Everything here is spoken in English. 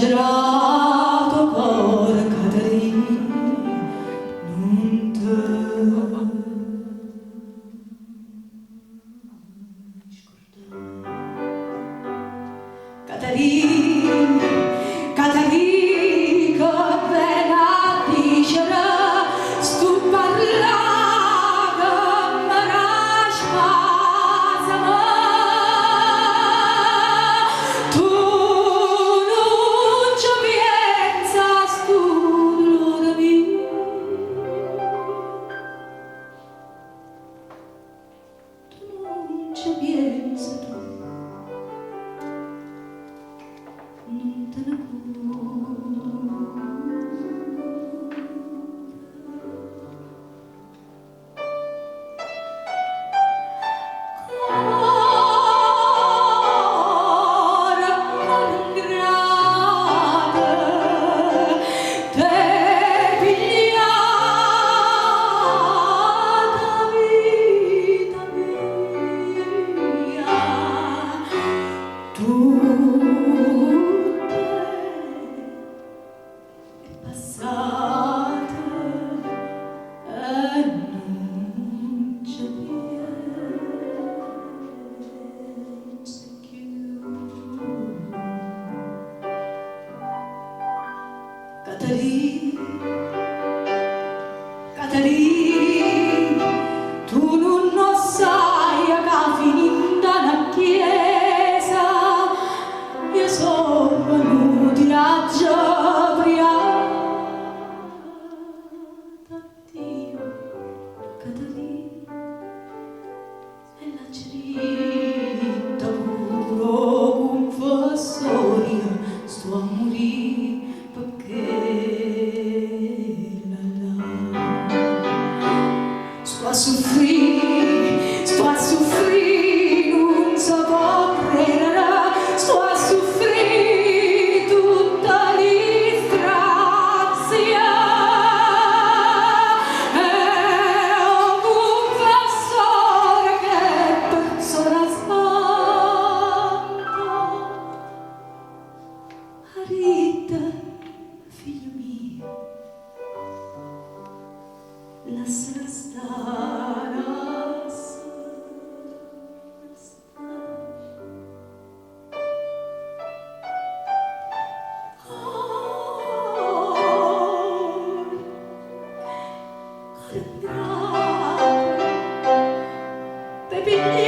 esagerato cor Caterina, non te scordare. Caterina, Caterina, che ben a dicere, stu parlare me la spasama. Tu non ci piensas tu, dolore mio. Tu non ci piensi tu, non te ne Caterina, Caterina, tu non sai che finita la chiesa, io sono venuti raggio briata. Dio, Caterina, e la cerita puro confessoria, sto a morire perché sto a soffrire, non so credere, sto a soffrire tutta l'istrazia. E un confessore che persona santa, Arita, figlio mio, lascia stare, Baby,